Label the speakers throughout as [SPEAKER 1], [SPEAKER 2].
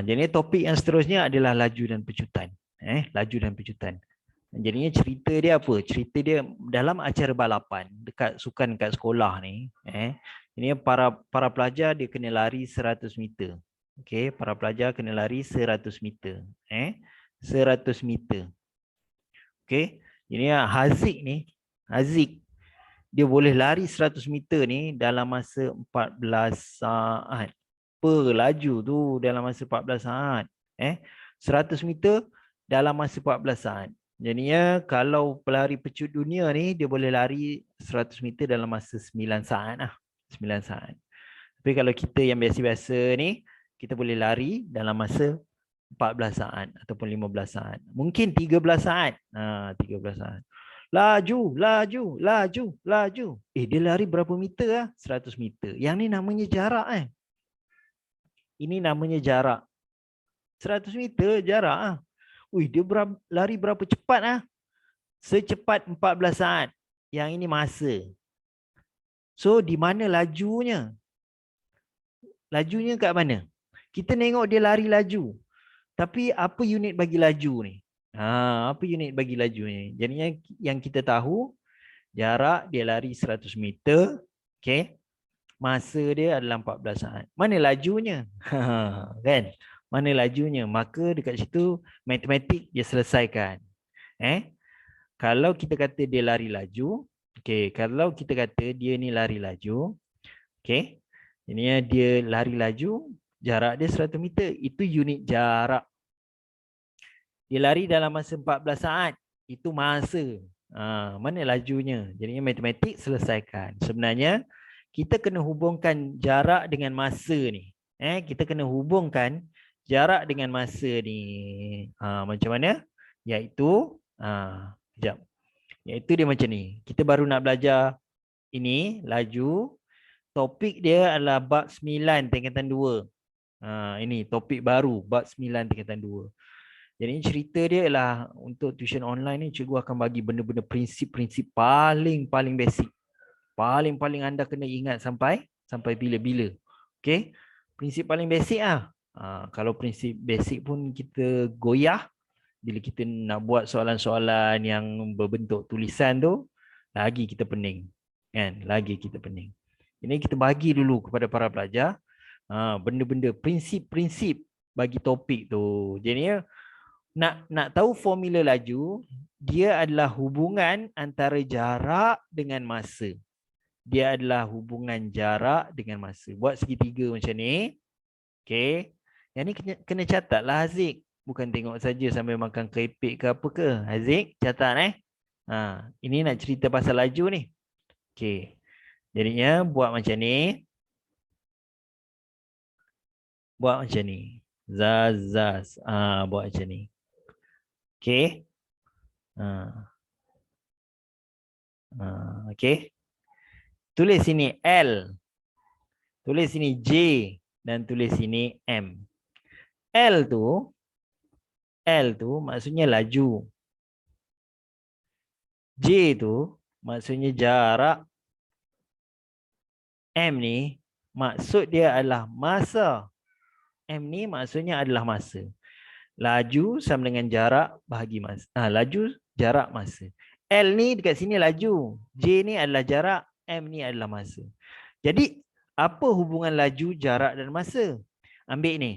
[SPEAKER 1] Jadi topik yang seterusnya adalah laju dan pecutan. Laju dan pecutan. Jadinya cerita dia apa? Cerita dia dalam acara balapan dekat sukan dekat sekolah ni, ini para pelajar dia kena lari 100 meter. Okey, para pelajar kena lari 100 meter. 100 meter. Okey. Jadi Haziq dia boleh lari 100 meter ni dalam masa 14 saat. Laju tu dalam masa 14 saat. 100 meter dalam masa 14 saat. Jadinya kalau pelari pecut dunia ni dia boleh lari 100 meter dalam masa 9 saat lah. 9 saat. Tapi kalau kita yang biasa-biasa ni, kita boleh lari dalam masa 14 saat ataupun 15 saat. Mungkin 13 saat. 13 saat. Laju, laju, laju, laju. Dia lari berapa meter lah? 100 meter. Yang ni namanya jarak Ini namanya jarak. 100 meter jarak dia lari berapa cepat Secepat 14 saat. Yang ini masa. So, di mana lajunya? Lajunya kat mana? Kita tengok dia lari laju. Tapi apa unit bagi laju ni? Apa unit bagi laju ni? Jadinya yang kita tahu, jarak dia lari 100 meter. Okay. Masa dia adalah 14 saat. Mana lajunya? Kan? Mana lajunya? Maka dekat situ matematik dia selesaikan. Kalau kita kata dia lari laju, kalau kita kata dia ni lari laju, ini dia lari laju, jarak dia 100 meter, itu unit jarak. Dia lari dalam masa 14 saat, itu masa. Mana lajunya? Jadinya matematik selesaikan. Sebenarnya kita kena hubungkan jarak dengan masa ni. Kita kena hubungkan jarak dengan masa ni. Macam mana? Iaitu sekejap. Iaitu dia macam ni. Kita baru nak belajar ini laju. Topik dia adalah bab 9 tingkatan 2. Ini topik baru bab 9 tingkatan 2. Jadi cerita dia ialah untuk tuition online ni cikgu akan bagi benda-benda prinsip-prinsip paling basic. Paling anda kena ingat sampai bila-bila. Okey? Prinsip paling basic kalau prinsip basic pun kita goyah bila kita nak buat soalan-soalan yang berbentuk tulisan tu, lagi kita pening. Kan? Lagi kita pening. Ini kita bagi dulu kepada para pelajar benda-benda prinsip-prinsip bagi topik tu. Jadi nak tahu formula laju, dia adalah hubungan antara jarak dengan masa. Dia adalah hubungan jarak dengan masa. Buat segitiga macam ni. Okey. Yang ni kena catatlah Haziq. Bukan tengok saja sambil makan keripik ke apa ke. Haziq, catat ini nak cerita pasal laju ni. Okey. Jadinya buat macam ni. Buat macam ni. Zaz. Buat macam ni. Okey. Okey. Tulis sini L. Tulis sini J. Dan tulis sini M. L tu maksudnya laju. J tu maksudnya jarak. M ni maksud dia adalah masa. M ni maksudnya adalah masa. Laju sama dengan jarak bahagi masa. Laju, jarak, masa. L ni dekat sini laju. J ni adalah jarak. M ni adalah masa. Jadi, apa hubungan laju, jarak dan masa? Ambil ni.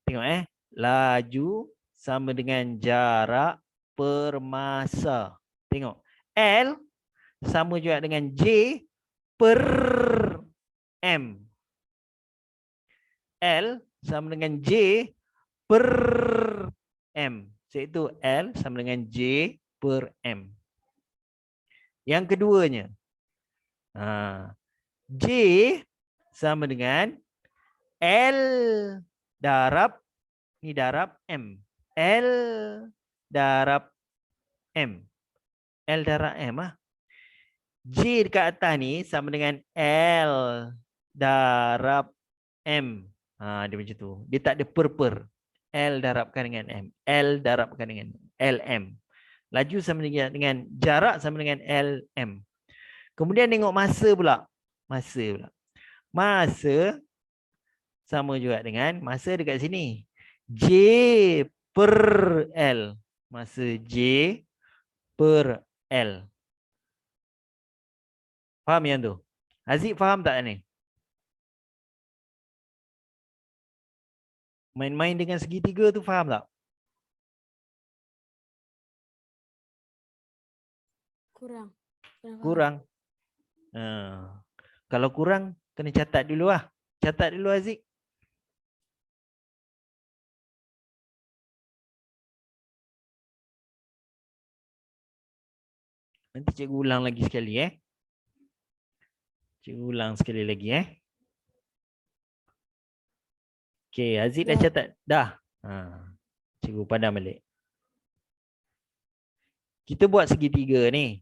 [SPEAKER 1] Tengok laju sama dengan jarak per masa. Tengok. L sama juga dengan J per M. L sama dengan J per M. Iaitu L sama dengan J per M. Yang keduanya. J sama dengan L darab, ni darab M. L darab M. L darab M J dekat atas ni sama dengan L darab M. Dia macam tu. Dia tak ada per. L darabkan dengan M. L darabkan dengan LM. Laju sama dengan jarak sama dengan LM. Kemudian tengok masa pula. Masa sama juga dengan masa dekat sini. J per L. Masa J per L. Faham yang tu? Haziq faham tak ni? Main-main dengan segitiga tu faham tak?
[SPEAKER 2] Kurang.
[SPEAKER 1] Kurang. Kalau kurang, kena catat dulu lah. Catat dulu Haziq. Nanti cikgu ulang lagi sekali Cikgu ulang sekali lagi Okey, Haziq dah catat? Dah. Cikgu padam balik. Kita buat segitiga ni.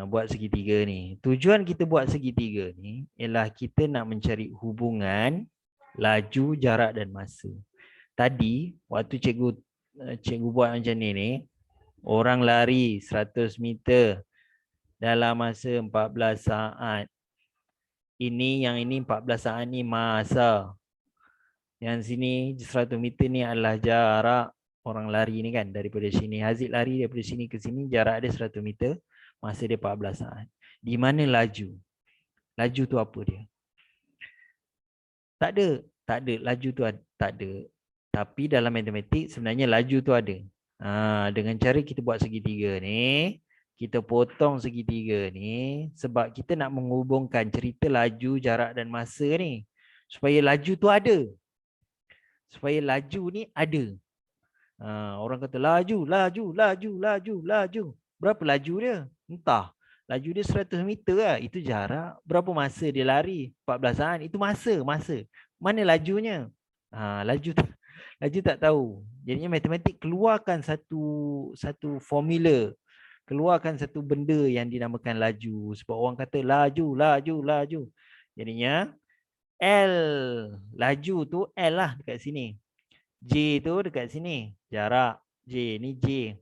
[SPEAKER 1] Buat segitiga ni. Tujuan kita buat segitiga ni ialah kita nak mencari hubungan laju, jarak dan masa. Tadi waktu cikgu buat macam ni, orang lari 100 meter dalam masa 14 saat. Yang ini 14 saat ni masa. Yang sini 100 meter ni adalah jarak orang lari ni kan, daripada sini. Haziq lari daripada sini ke sini, jarak dia 100 meter. Masa dia 14 saat. Di mana laju? Laju tu apa dia? Tak ada. Laju tu tak ada. Tapi dalam matematik sebenarnya laju tu ada. Dengan cara kita buat segitiga ni, kita potong segitiga ni sebab kita nak menghubungkan cerita laju, jarak dan masa ni. Supaya laju tu ada. Supaya laju ni ada. Orang kata laju. Berapa laju dia? Entah. Laju dia 100 meter lah. Itu jarak. Berapa masa dia lari? 14 saat. Itu masa. Mana lajunya? Laju tak tahu. Jadinya matematik keluarkan satu formula. Keluarkan satu benda yang dinamakan laju. Sebab orang kata laju. Jadinya L. Laju tu L lah dekat sini. J tu dekat sini. Jarak. J ni J.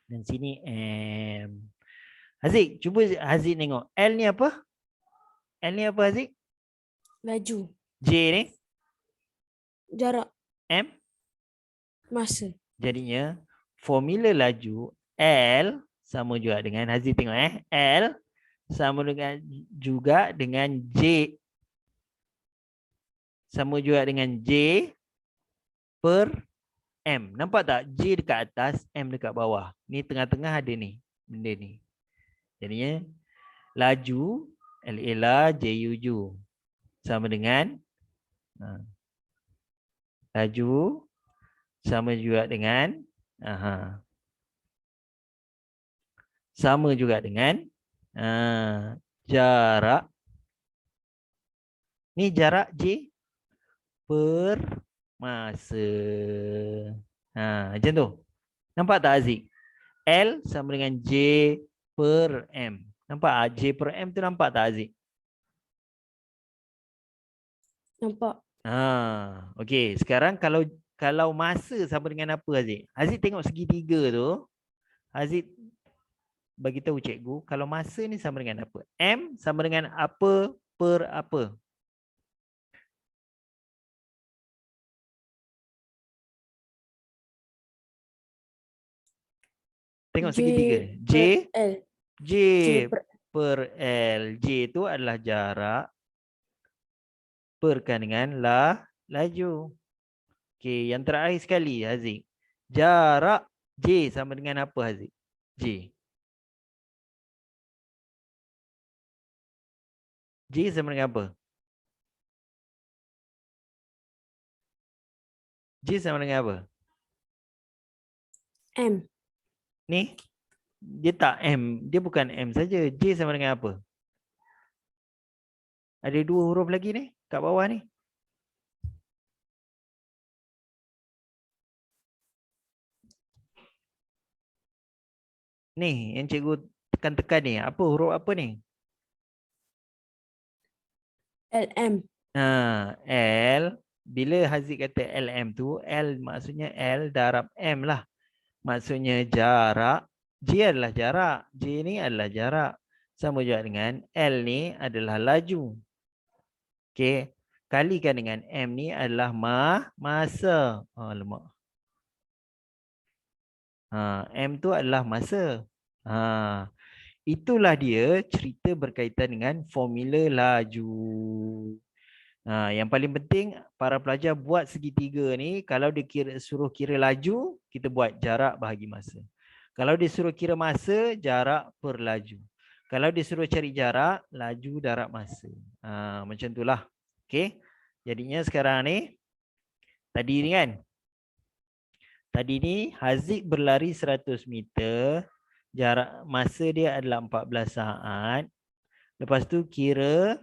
[SPEAKER 1] Dan sini M. Haziq, cuba Haziq tengok. L ni apa? L ni apa Haziq?
[SPEAKER 2] Laju.
[SPEAKER 1] J ni?
[SPEAKER 2] Jarak.
[SPEAKER 1] M?
[SPEAKER 2] Masa.
[SPEAKER 1] Jadinya formula laju L sama juga dengan Haziq tengok L sama dengan juga dengan J. Sama juga dengan J per M. Nampak tak? J dekat atas, M dekat bawah. Ni tengah-tengah ada ni. Benda ni. Jadinya laju L-A-L-A J-U-J sama dengan laju sama juga dengan sama juga dengan jarak. Ni jarak J per masa. Macam tu. Nampak tak Aziz? L sama dengan J per M. Nampak J per M tu nampak tak Aziz?
[SPEAKER 2] Nampak.
[SPEAKER 1] Okey, sekarang kalau masa sama dengan apa Aziz? Aziz tengok segitiga tu. Aziz bagi tahu cikgu kalau masa ni sama dengan apa? M sama dengan apa per apa? Tengok segitiga. J per L. J tu adalah jarak perkan dengan laju. Okey, yang terakhir sekali Haziq. Jarak J sama dengan apa Haziq? J. J sama dengan apa? J sama dengan apa?
[SPEAKER 2] M.
[SPEAKER 1] Ni? Dia tak M. Dia bukan M saja. J sama dengan apa? Ada dua huruf lagi ni kat bawah ni. Ni yang cikgu tekan-tekan ni. Apa huruf apa ni?
[SPEAKER 2] LM.
[SPEAKER 1] L. Bila Haziq kata LM tu, L maksudnya L darab M lah. Maksudnya jarak. J adalah jarak. J ni adalah jarak. Sama juga dengan L ni adalah laju. Okey. kalikan dengan M ni adalah masa. Oh, lemak. M tu adalah masa. Itulah dia cerita berkaitan dengan formula laju. Yang paling penting para pelajar buat segitiga ni, kalau dia suruh kira laju, kita buat jarak bahagi masa. Kalau dia suruh kira masa, jarak per laju. Kalau dia suruh cari jarak, laju darab masa. Macam itulah. Okey. Jadinya sekarang ni, tadi ni kan, tadi ni Haziq berlari 100 meter, jarak masa dia adalah 14 saat. Lepas tu kira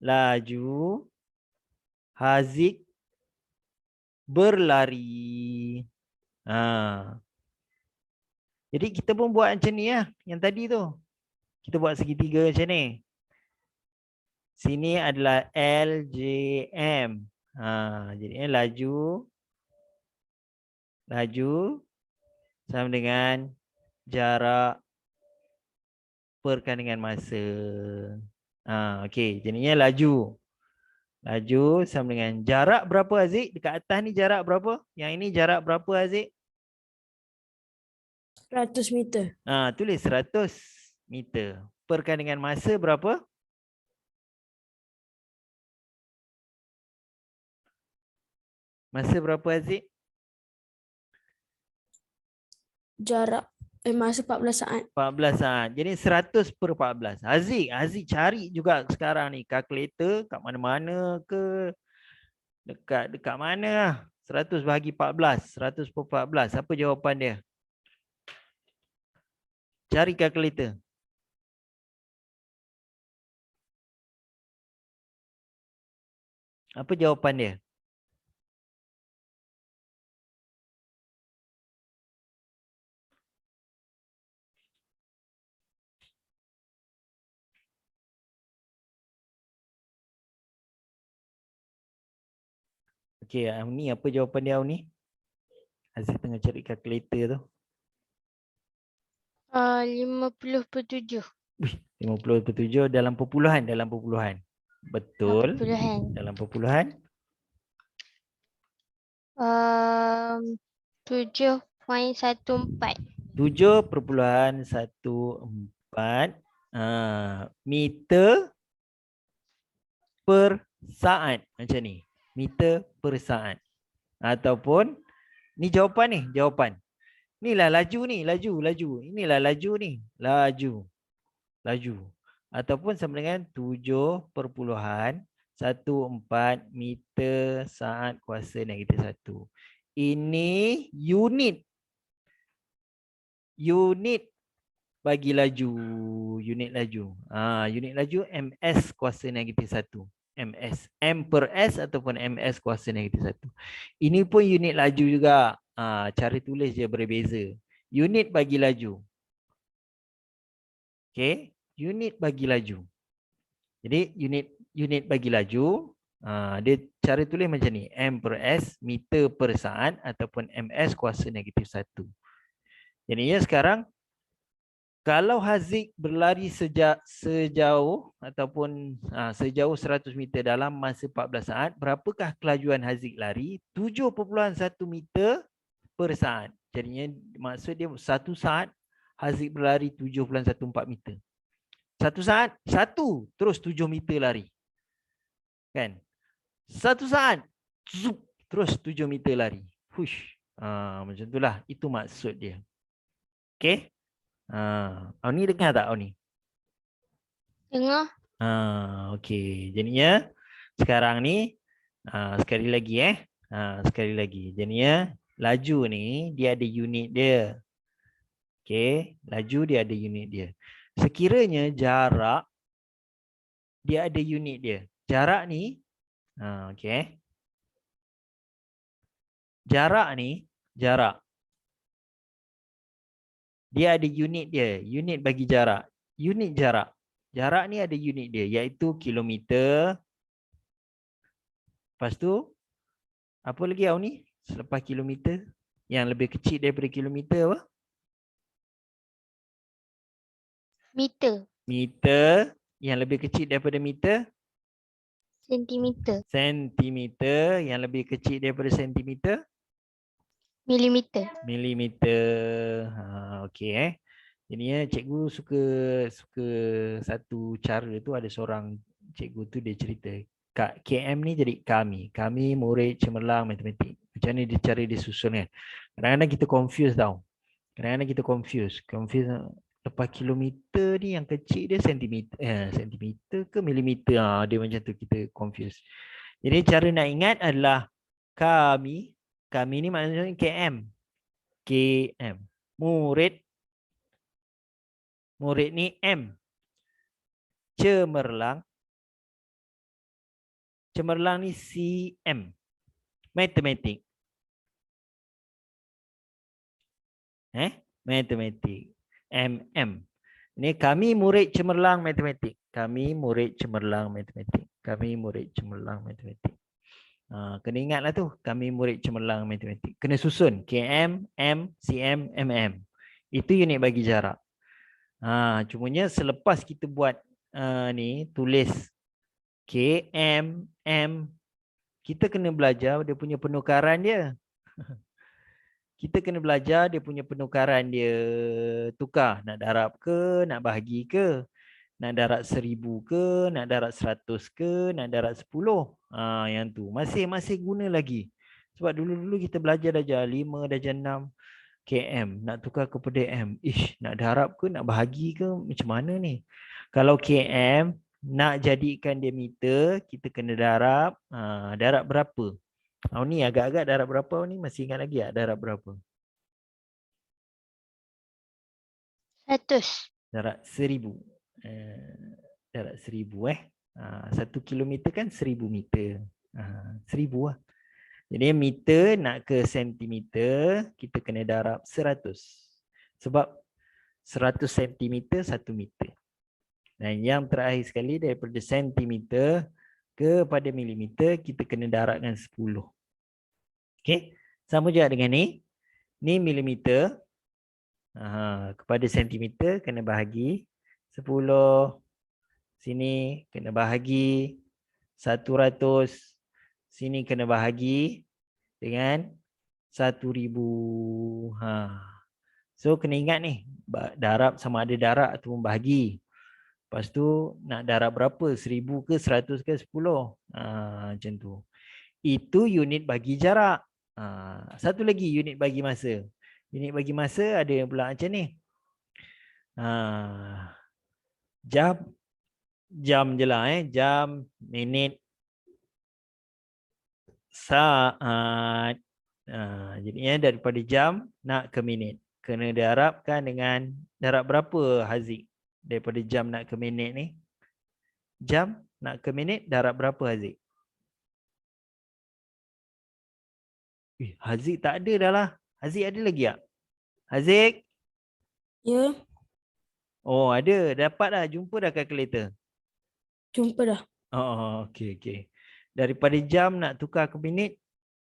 [SPEAKER 1] laju Haziq berlari. Jadi kita pun buat macam ni lah. Yang tadi tu. Kita buat segitiga macam ni. Sini adalah LJM. Jadi laju sama dengan jarak perkan dengan masa. Okey, jadinya laju. Laju sama dengan jarak berapa Haziq? Dekat atas ni jarak berapa? Yang ini jarak berapa Haziq?
[SPEAKER 2] 100 meter.
[SPEAKER 1] Tulis 100 meter. Perkan dengan masa berapa? Masa berapa Haziq?
[SPEAKER 2] Jarak masa 14 saat.
[SPEAKER 1] 14 saat. Jadi 100 per 14. Haziq cari juga sekarang ni kalkulator kat mana-mana ke, dekat mana lah. 100 bahagi 14, 100 per 14. Apa jawapan dia? Cari kalkulator. Apa jawapan dia? Okey, ni apa jawapan dia ni? Haziq tengah cari kalkulator tu.
[SPEAKER 3] 50/7.
[SPEAKER 1] 50/7 dalam perpuluhan, Betul.
[SPEAKER 3] Perpuluhan.
[SPEAKER 1] Dalam perpuluhan.
[SPEAKER 3] 7.14.
[SPEAKER 1] 7.14 meter per saat. Macam ni. Meter per saat. Ataupun, ni jawapan. Inilah laju ni. Inilah laju ni. Laju. Ataupun sama dengan 7.14 meter saat kuasa -1. Ini unit bagi laju. Unit laju ms kuasa -1. M per S ataupun ms kuasa -1. Ini pun unit laju juga. Cara tulis dia berbeza. Unit bagi laju. Okey, unit bagi laju. Jadi unit bagi laju, dia cara tulis macam ni. M per S meter per saat ataupun ms kuasa -1. Jadinya sekarang kalau Haziq berlari sejauh 100 meter dalam masa 14 saat, berapakah kelajuan Haziq lari? 7.1 meter per saat. Jadinya maksud dia 1 saat Haziq berlari 7.14 meter. 1 saat, 1 terus 7 meter lari. Kan? 1 saat, terus 7 meter lari. Hush. Macam itulah. Itu maksud dia. Okey? Ni dengar tak ni?
[SPEAKER 3] Dengar.
[SPEAKER 1] Okey. Jadinya sekarang ni sekali lagi. Jadinya laju ni dia ada unit dia. Okey, laju dia ada unit dia. Sekiranya jarak dia ada unit dia. Jarak ni okey. Jarak dia ada unit dia. Unit bagi jarak. Unit jarak. Jarak ni ada unit dia iaitu kilometer. Lepas tu apa lagi ni? Selepas kilometer yang lebih kecil daripada kilometer apa?
[SPEAKER 3] Meter.
[SPEAKER 1] Meter yang lebih kecil daripada meter?
[SPEAKER 3] Sentimeter.
[SPEAKER 1] Sentimeter. Yang lebih kecil daripada sentimeter?
[SPEAKER 3] Milimeter.
[SPEAKER 1] Milimeter. Okey. Jadi cikgu suka satu cara tu, ada seorang cikgu tu dia cerita. Kak KM ni jadi kami murid cemerlang matematik. Macam ni dia cara dia susun kan. Kadang-kadang kita confuse tau. Kadang-kadang kita confuse lepas kilometer ni yang kecil dia sentimeter. Sentimeter ke milimeter. Dia macam tu kita confuse. Jadi cara nak ingat adalah kami ni maksudnya KM. KM. Murid ni M. Cemerlang ni CM. Matematik. Matematik. MM. Ini kami murid cemerlang matematik. Kami murid cemerlang matematik. Kena ingatlah tu. Kami murid cemerlang matematik. Kena susun. KM, M, CM, MM. Itu unit bagi jarak. Cumanya selepas kita buat ni, tulis KM, M, kita kena belajar dia punya penukaran dia. Kita kena belajar dia punya penukaran dia. Tukar, nak darab ke, nak bahagi ke, nak darab 1000 ke, nak darab 100 ke, nak darab 10. Yang tu masih guna lagi. Sebab dulu-dulu kita belajar darjah 5, darjah 6 KM, nak tukar kepada M. Nak darab ke, nak bahagi ke, macam mana ni? Kalau KM, nak jadikan dia meter, kita kena darab. Darab berapa? Ni agak-agak darab berapa ni? Masih ingat lagi tak darab berapa?
[SPEAKER 3] 100.
[SPEAKER 1] Darab 1000. Darab 1000 1 kilometer kan 1000 meter. 1000 lah. Jadi meter nak ke sentimeter, kita kena darab 100. Sebab 100 sentimeter 1 meter. Dan yang terakhir sekali daripada sentimeter kepada milimeter, kita kena darabkan 10. Okey, sama juga dengan ni. Ni milimeter. Kepada sentimeter kena bahagi 10. Sini kena bahagi 100. Sini kena bahagi dengan 1000. So kena ingat ni, darab sama ada darab atau bahagi. Lepas tu nak darab berapa? 1000 ke 100 ke 10? Macam tu. Itu unit bagi jarak. Satu lagi unit bagi masa. Unit bagi masa ada yang pula macam ni. Jam je lah. Jam, minit, saat. Jadinya daripada jam nak ke minit. Kena darabkan dengan darab berapa Haziq? Daripada jam nak ke minit ni. Jam nak ke minit darab berapa Haziq? Haziq tak ada dah lah. Haziq ada lagi tak? Haziq?
[SPEAKER 2] Ya,
[SPEAKER 1] Oh ada. Dapat dah. Jumpa dah kalkulator?
[SPEAKER 2] jumpa dah.
[SPEAKER 1] Okey. Daripada jam nak tukar ke minit,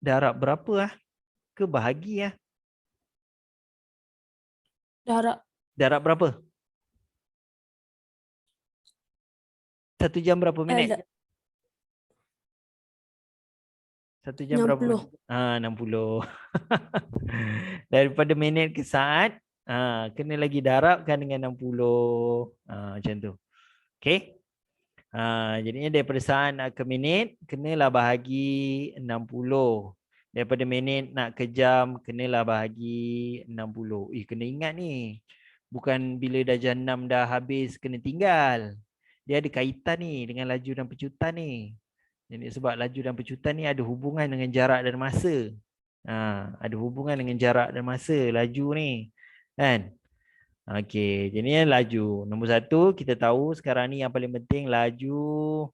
[SPEAKER 1] darab berapa lah? Ke bahagi lah? Darab berapa? 1 jam berapa minit? 1 jam berapa minit? 60. Daripada minit ke saat, kena lagi darabkan dengan 60. Macam tu. Okey. Jadinya daripada saat nak ke minit, kenalah bahagi 60. Daripada minit nak ke jam, kenalah bahagi 60. Kena ingat ni. Bukan bila darjah 6 dah habis, kena tinggal. Dia ada kaitan ni dengan laju dan pecutan ni. Jadi sebab laju dan pecutan ni ada hubungan dengan jarak dan masa. Ada hubungan dengan jarak dan masa laju ni. Kan? Okey, jadi laju. Nombor 1 kita tahu sekarang ni yang paling penting laju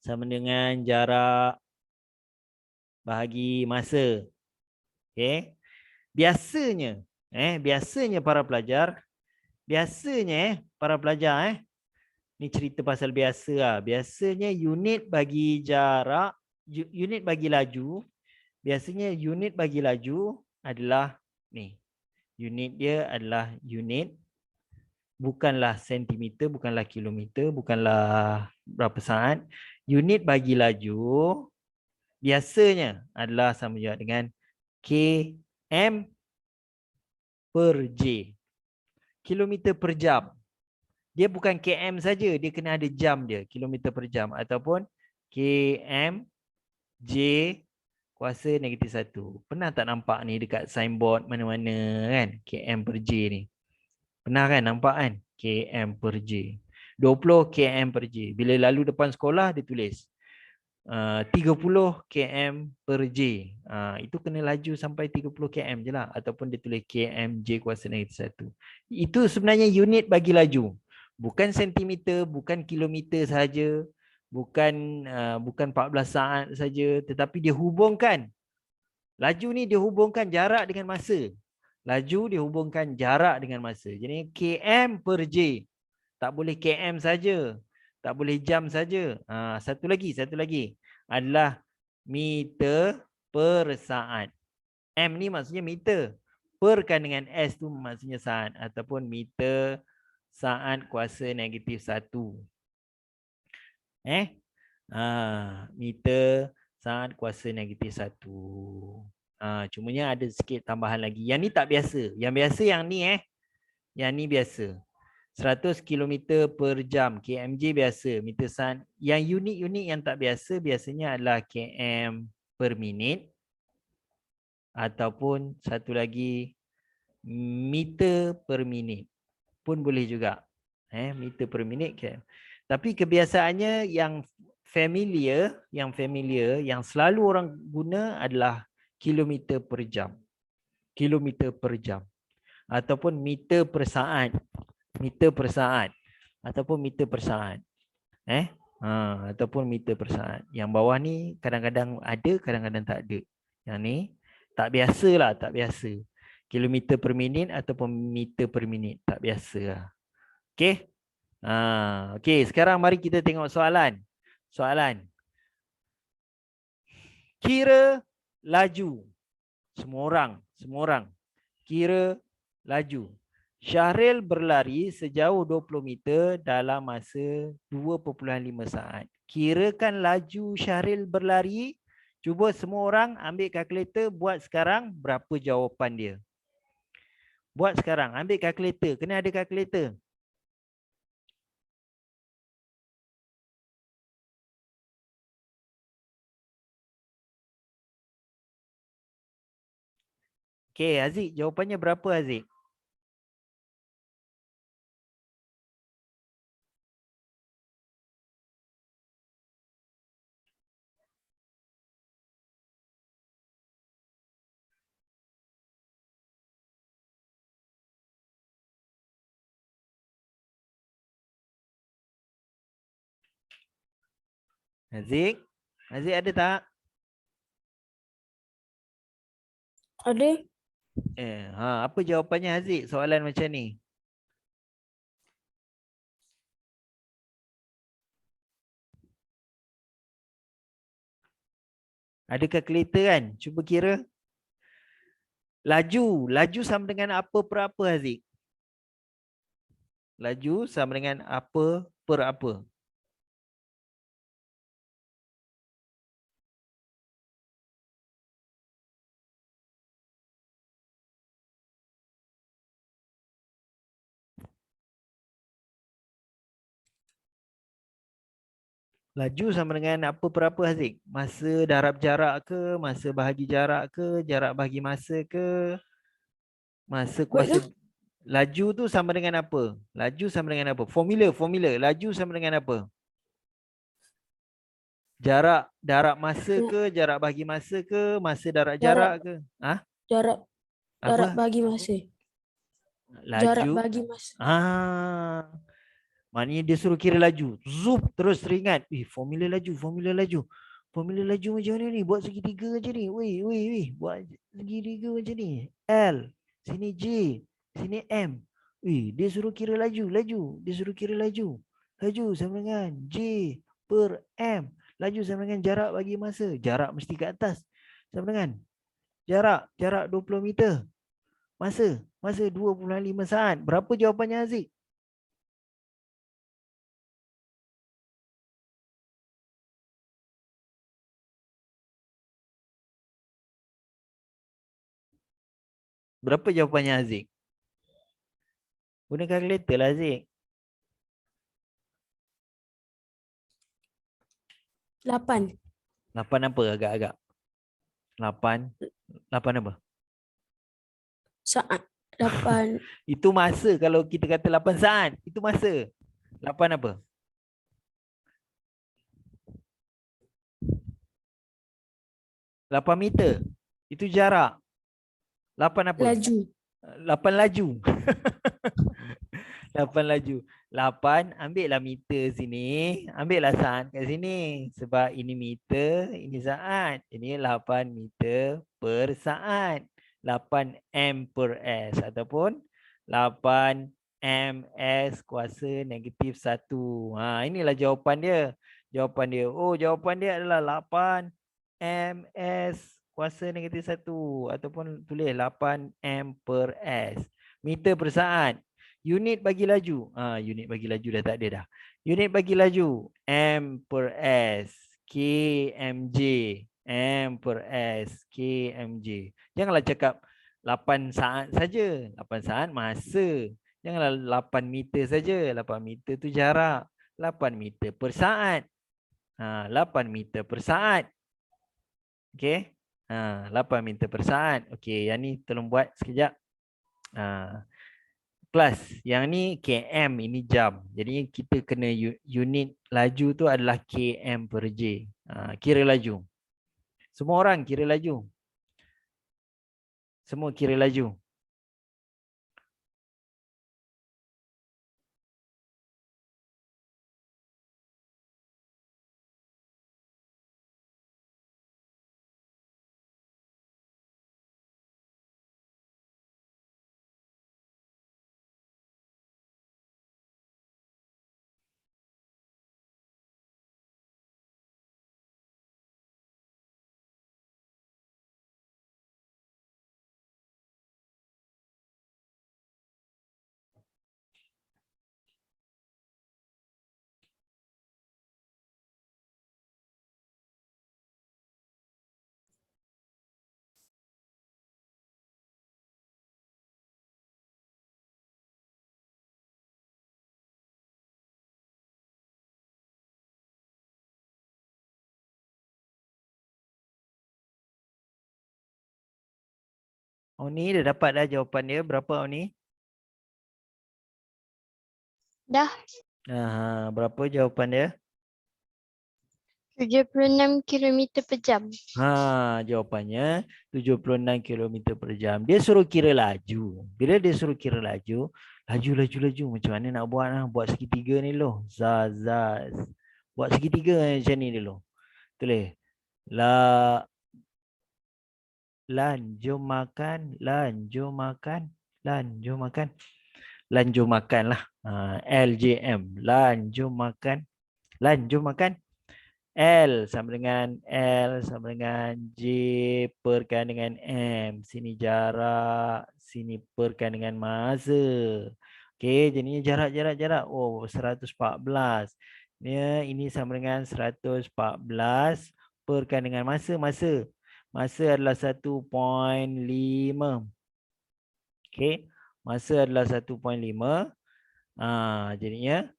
[SPEAKER 1] sama dengan jarak bahagi masa. Okey. Biasanya para pelajar, ni cerita pasal biasa lah. Biasanya unit bagi jarak, unit bagi laju, biasanya unit bagi laju adalah ni. Unit dia adalah unit bukanlah sentimeter, bukanlah kilometer, bukanlah berapa saat. Unit bagi laju biasanya adalah sama juga dengan km per j. Kilometer per jam. Dia bukan km saja, dia kena ada jam dia, kilometer per jam, ataupun km j kuasa -1. Pernah tak nampak ni dekat signboard mana-mana kan, km per j ni? Pernah kan nampak kan, km per j. 20 km per j. Bila lalu depan sekolah dia tulis 30 km per j. Itu kena laju sampai 30 km je lah, ataupun dia tulis km j kuasa -1. Itu sebenarnya unit bagi laju. Bukan sentimeter, bukan kilometer saja, bukan 14 saat saja, tetapi dia hubungkan. Laju ni dia hubungkan jarak dengan masa. Laju dia hubungkan jarak dengan masa. Jadi km per j. Tak boleh km saja. Tak boleh jam saja. Satu lagi adalah meter per saat. M ni maksudnya meter. Per kan dengan S tu maksudnya saat, ataupun meter saat kuasa -1. Meter saat kuasa -1. Cumanya ada sikit tambahan lagi. Yang ni tak biasa. Yang biasa yang ni Yang ni biasa. 100 km per jam. kmj biasa. Meter saat. Yang unit-unit yang tak biasa biasanya adalah km per minit. Ataupun satu lagi meter per minit. Pun boleh juga. Meter per minit. Tapi kebiasaannya yang familiar, yang selalu orang guna adalah kilometer per jam. Kilometer per jam. Ataupun meter per saat. Meter per saat. Ataupun meter per saat. Ataupun meter per saat. Yang bawah ni kadang-kadang ada, kadang-kadang tak ada. Yang ni tak biasa lah, tak biasa. Kilometer per minit ataupun meter per minit. Tak biasa lah. Okey? Okey, sekarang mari kita tengok soalan. Soalan. Kira laju. Semua orang. Kira laju. Syahril berlari sejauh 20 meter dalam masa 2.5 saat. Kirakan laju Syahril berlari. Cuba semua orang ambil kalkulator, buat sekarang berapa jawapan dia. Buat sekarang, ambil kalkulator. Kena ada kalkulator. Okey, Haziq, jawapannya berapa Haziq? Haziq? Haziq ada tak?
[SPEAKER 2] Ada.
[SPEAKER 1] Apa jawapannya Haziq soalan macam ni? Ada kalkulator kan? Cuba kira. Laju sama dengan apa per apa Haziq? Laju sama dengan apa per apa? Laju sama dengan apa per apa Haziq? Masa darab jarak ke? Masa bahagi jarak ke? Jarak bahagi masa ke? Masa kuasa. Laju tu sama dengan apa? Laju sama dengan apa? Formula. Laju sama dengan apa? Jarak darab masa ke? Jarak bahagi masa ke? Masa darab jarak ke?
[SPEAKER 2] Jarak bagi masa.
[SPEAKER 1] Laju.
[SPEAKER 2] Jarak bagi masa.
[SPEAKER 1] Maknanya dia suruh kira laju. Zup, terus teringat. Formula laju. Formula laju macam mana ni? Buat segitiga macam ni. Weh. Buat segitiga macam ni. L. Sini J. Sini M. Dia suruh kira laju. Dia suruh kira laju. Laju sama dengan J per M. Laju sama dengan jarak bagi masa. Jarak mesti kat atas. Sama dengan jarak 20 meter. Masa 2.5 saat. Berapa jawapannya Haziq? Berapa jawapannya Haziq? Guna kalkulator lah Haziq.
[SPEAKER 2] 8.
[SPEAKER 1] 8 apa agak-agak? 8. 8 apa?
[SPEAKER 2] Saat. 8.
[SPEAKER 1] Itu masa kalau kita kata 8 saat. Itu masa. 8 apa? Lapan meter. Itu jarak. 8 apa?
[SPEAKER 2] Laju.
[SPEAKER 1] 8 laju. 8 laju. 8 ambillah meter sini. Ambillah saat kat sini. Sebab ini meter, ini saat. Ini 8 meter per saat. 8 M per S. Ataupun 8 MS kuasa negatif 1. Inilah jawapan dia. Jawapan dia. Oh, jawapan dia adalah 8 MS kuasa negatif 1. Ataupun tulis 8 M per S. Meter per saat. Unit bagi laju. Unit bagi laju dah tak ada dah. Unit bagi laju. M per S. KMJ. M per S. KMJ. Janganlah cakap 8 saat saja. 8 saat masa. Janganlah 8 meter saja. 8 meter tu jarak. 8 meter per saat. 8 meter per saat. Okey. 8 meter per saat. Okey, yang ni tolong buat sekejap. Kelas. Yang ni km, ini jam. Jadi kita kena unit laju tu adalah km per j. Kira laju. Semua orang kira laju. Semua kira laju. Oh ni dah dapat dah jawapan dia. Berapa ni?
[SPEAKER 3] Dah.
[SPEAKER 1] Berapa jawapan dia?
[SPEAKER 3] 76 km per jam.
[SPEAKER 1] Jawapannya 76 km per jam. Dia suruh kira laju. Bila dia suruh kira laju, laju. Macam mana nak buat lah? Buat segitiga ni loh. Zaz. Buat segitiga macam ni dulu. Tulis. Jom makan. Jom makan lah. LJM. Jom makan. Jom makan. L sama dengan J perkan dengan M. Sini jarak, sini perkan dengan masa. Okey, jadinya jarak. Oh, 114. Ini sama dengan 114 perkan dengan masa. Masa adalah 1.5. Okey, masa adalah 1.5. Jadinya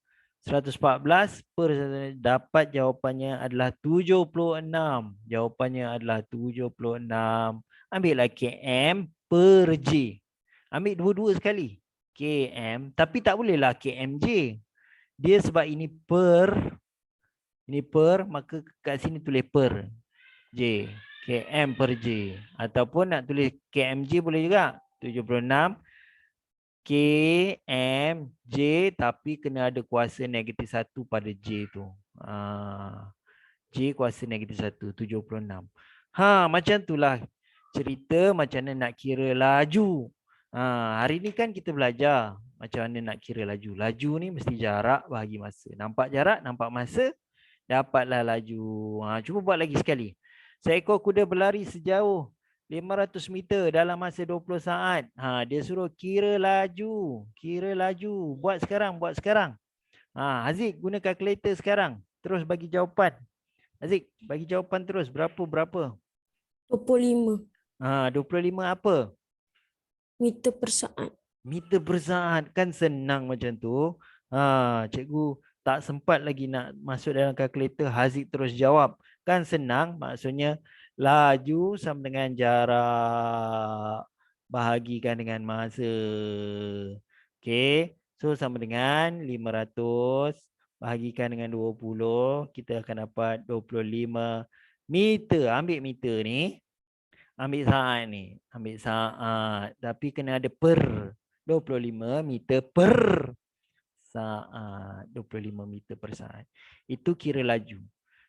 [SPEAKER 1] 114 per 1, dapat jawapannya adalah 76. Jawapannya adalah 76. Ambillah km per j. Ambil dua-dua sekali. Km, tapi tak bolehlah kmj. Dia sebab ini per, maka kat sini tulis per j. Km per j. Ataupun nak tulis kmj boleh juga. 76 KMJ, tapi kena ada kuasa negatif 1 pada J tu. J kuasa negatif 1, 76. Macam itulah cerita macam mana nak kira laju. Hari ni kan kita belajar macam mana nak kira laju. Laju ni mesti jarak bahagi masa. Nampak jarak, nampak masa, dapatlah laju. Cuba buat lagi sekali. Seekor kuda berlari sejauh 500 meter dalam masa 20 saat. Dia suruh kira laju. Buat sekarang. Haziq guna kalkulator sekarang. Terus bagi jawapan. Haziq bagi jawapan terus. Berapa?
[SPEAKER 2] 25.
[SPEAKER 1] 25 apa?
[SPEAKER 2] Meter per saat.
[SPEAKER 1] Meter per saat. Kan senang macam tu. Cikgu tak sempat lagi nak masuk dalam kalkulator. Haziq terus jawab. Kan senang. Maksudnya laju sama dengan jarak bahagikan dengan masa. Okey. So sama dengan 500 bahagikan dengan 20. Kita akan dapat 25 meter. Ambil meter ni. Ambil saat ni. Ambil saat. Tapi kena ada per. 25 meter per saat. 25 meter per saat. Itu kira laju.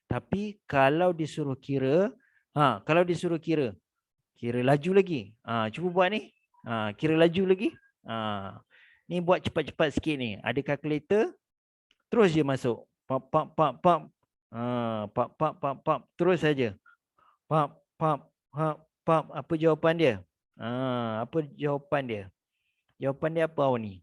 [SPEAKER 1] Tapi kalau disuruh kira. Kalau disuruh kira. Kira laju lagi. Cuba buat ni. Kira laju lagi. Ni buat cepat-cepat sikit ni. Ada kalkulator. Terus je masuk. Pap, pap, pap, pap. Pap, pap, pap, pap. Terus saja. Pap, pap, pap. Pap, apa jawapan dia? Apa jawapan dia? Jawapan dia apa ni?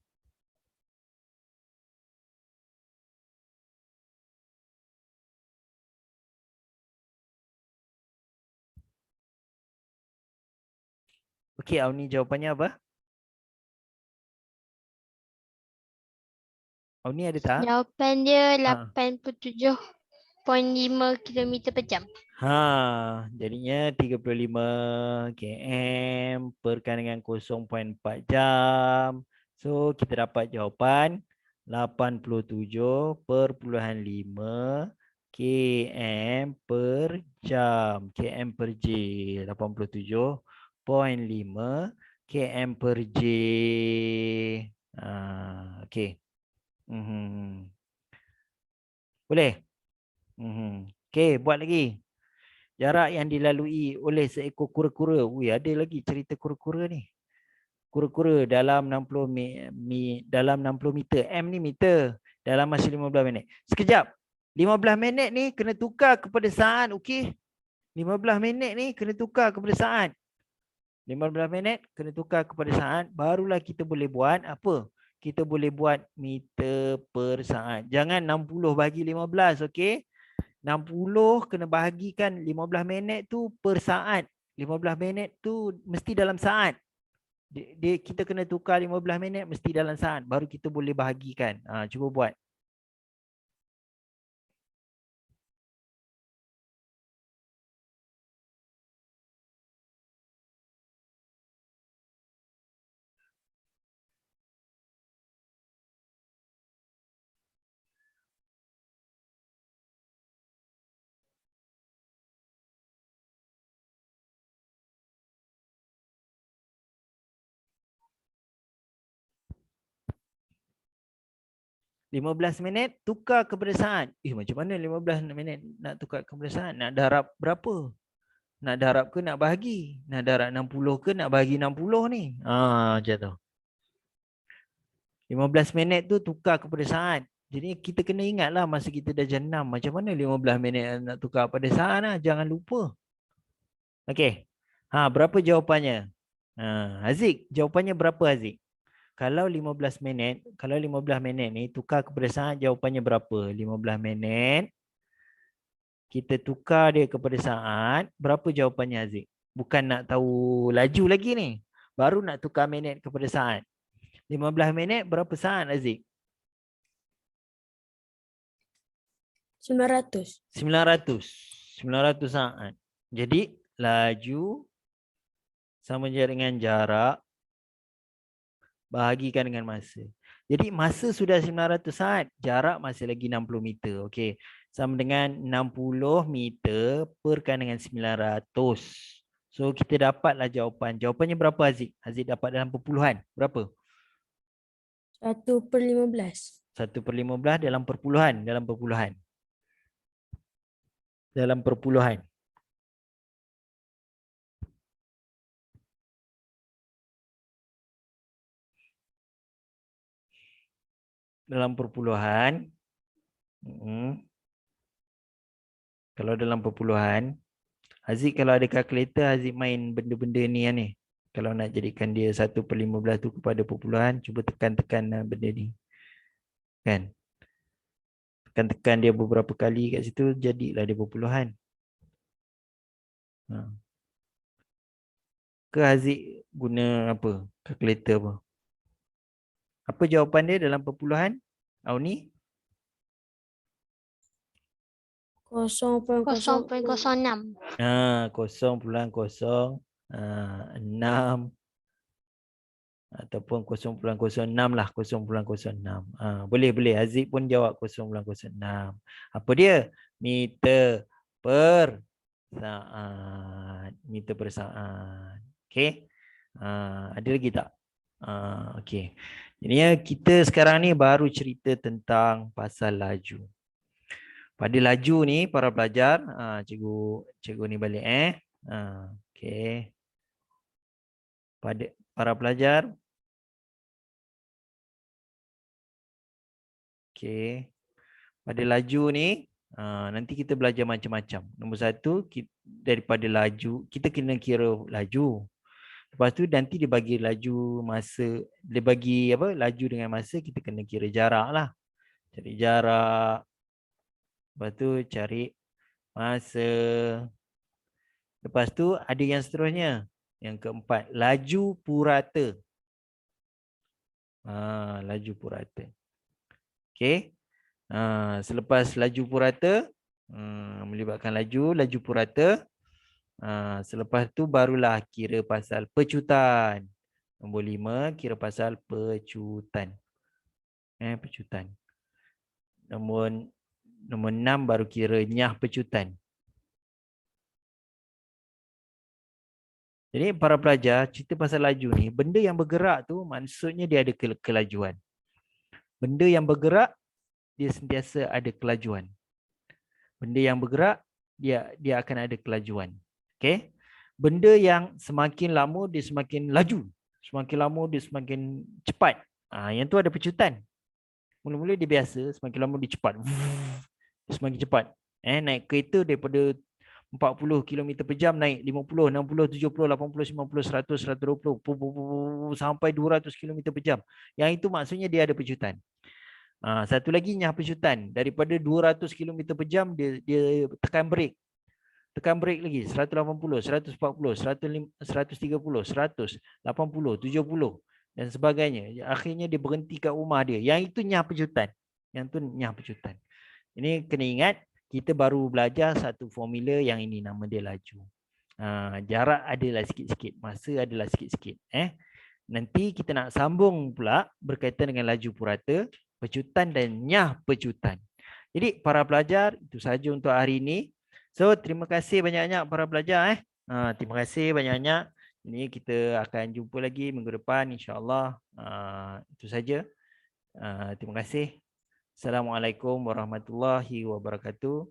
[SPEAKER 1] Okey, Auni jawapannya apa? Auni ada tak?
[SPEAKER 3] Jawapan dia
[SPEAKER 1] Ha.
[SPEAKER 3] 87.5 km per jam.
[SPEAKER 1] Jadinya 35 km perkan dengan 0.4 jam. So, kita dapat jawapan 87.5 km per jam. Km per J. 87.5 km per J. Okey. Boleh? Okey, buat lagi. Jarak yang dilalui oleh seekor kura-kura. Ada lagi cerita kura-kura ni. Kura-kura dalam 60 dalam 60 meter. M ni meter. Dalam masa 15 minit. Sekejap. 15 minit ni kena tukar kepada saat. Okey. 15 minit ni kena tukar kepada saat. 15 minit kena tukar kepada saat. Barulah kita boleh buat apa? Kita boleh buat meter per saat. Jangan 60 bagi 15. Okey. 60 kena bahagikan 15 minit tu per saat. 15 minit tu mesti dalam saat. Kita kena tukar 15 minit mesti dalam saat. Baru kita boleh bahagikan. Cuba buat. Lima belas minit tukar kepada saat. Macam mana 15 minit nak tukar kepada saat? Nak darab berapa? Nak darab ke nak bahagi? Nak darab 60 ke nak bahagi 60 ni? Macam tu. 15 minit tu tukar kepada saat. Jadi kita kena ingatlah masa kita dah jenam. Macam mana 15 minit nak tukar pada saat lah. Jangan lupa. Okey. Berapa jawapannya? Haziq, jawapannya berapa Haziq? Kalau 15 minit ni tukar kepada saat, jawapannya berapa? 15 minit kita tukar dia kepada saat, berapa jawapannya Haziq? Bukan nak tahu laju lagi ni. Baru nak tukar minit kepada saat. 15 minit berapa saat Haziq?
[SPEAKER 2] 900.
[SPEAKER 1] 900 saat. Jadi laju sama je dengan jarak bahagikan dengan masa. Jadi masa sudah 900 saat, jarak masih lagi 60 meter. Okey. Sama dengan 60 meter perkan dengan 900. So kita dapatlah jawapan. Jawapannya berapa Haziq? Haziq dapat dalam perpuluhan. Berapa?
[SPEAKER 2] 1/15.
[SPEAKER 1] 1/15 dalam perpuluhan. Dalam perpuluhan. Dalam perpuluhan. Dalam perpuluhan. Kalau dalam perpuluhan. Haziq kalau ada kalkulator, Haziq main benda-benda ni. Kalau nak jadikan dia 1/15 tu kepada perpuluhan, cuba tekan-tekan benda ni. Kan? Tekan-tekan dia beberapa kali kat situ, jadilah dia perpuluhan. Ke Haziq guna apa? Kalkulator apa? Apa jawapan dia dalam perpuluhan? Auni?
[SPEAKER 3] 0.06.
[SPEAKER 1] 0.06 ataupun 0.06 lah, 0.06. Boleh Haziq pun jawab 0.06. Apa dia? Meter per saat. Meter per saat. Okey. Ada lagi tak? Okey. Jadi kita sekarang ni baru cerita tentang pasal laju. Pada laju ni para pelajar, cikgu ni balik okey. Pada para pelajar, okey. Pada laju ni nanti kita belajar macam-macam. Nombor satu, daripada laju kita kena kira laju. Lepas tu nanti dia bagi laju masa, dia bagi apa? Laju dengan masa, kita kena kira jarak lah. Cari jarak. Lepas tu cari masa. Lepas tu ada yang seterusnya. Yang keempat, laju purata. Laju purata. Okey. Selepas laju purata, melibatkan laju purata. Selepas tu barulah kira pasal pecutan. Nombor 5, kira pasal pecutan. Pecutan. Nombor 6 baru kira nyah pecutan. Jadi para pelajar, cerita pasal laju ni, benda yang bergerak tu maksudnya dia ada kelajuan. Benda yang bergerak, dia sentiasa ada kelajuan. Benda yang bergerak, dia akan ada kelajuan. Okey? Benda yang semakin lama dia semakin laju. Semakin lama dia semakin cepat. Yang tu ada pecutan. Mula-mula dia biasa, semakin lama dia cepat. Dia semakin cepat. Naik kereta daripada 40 km per jam naik 50, 60, 70, 80, 90, 100, 120 sampai 200 km per jam. Yang itu maksudnya dia ada pecutan. Satu lagi nyah pecutan, daripada 200 km per jam dia tekan brake. Tekan brake lagi 180, 140, 130, 100, 80, 70 dan sebagainya. Akhirnya dia berhenti kat rumah dia. Yang itu nyah pecutan. Yang tu nyah pecutan. Ini kena ingat, kita baru belajar satu formula yang ini nama dia laju. Jarak adalah sikit-sikit, masa adalah sikit-sikit. Nanti kita nak sambung pula berkaitan dengan laju purata, pecutan dan nyah pecutan. Jadi para pelajar, itu sahaja untuk hari ini. So terima kasih banyak-banyak para pelajar. Terima kasih banyak-banyak. Ini kita akan jumpa lagi minggu depan insya-Allah. Itu saja. Terima kasih. Assalamualaikum warahmatullahi wabarakatuh.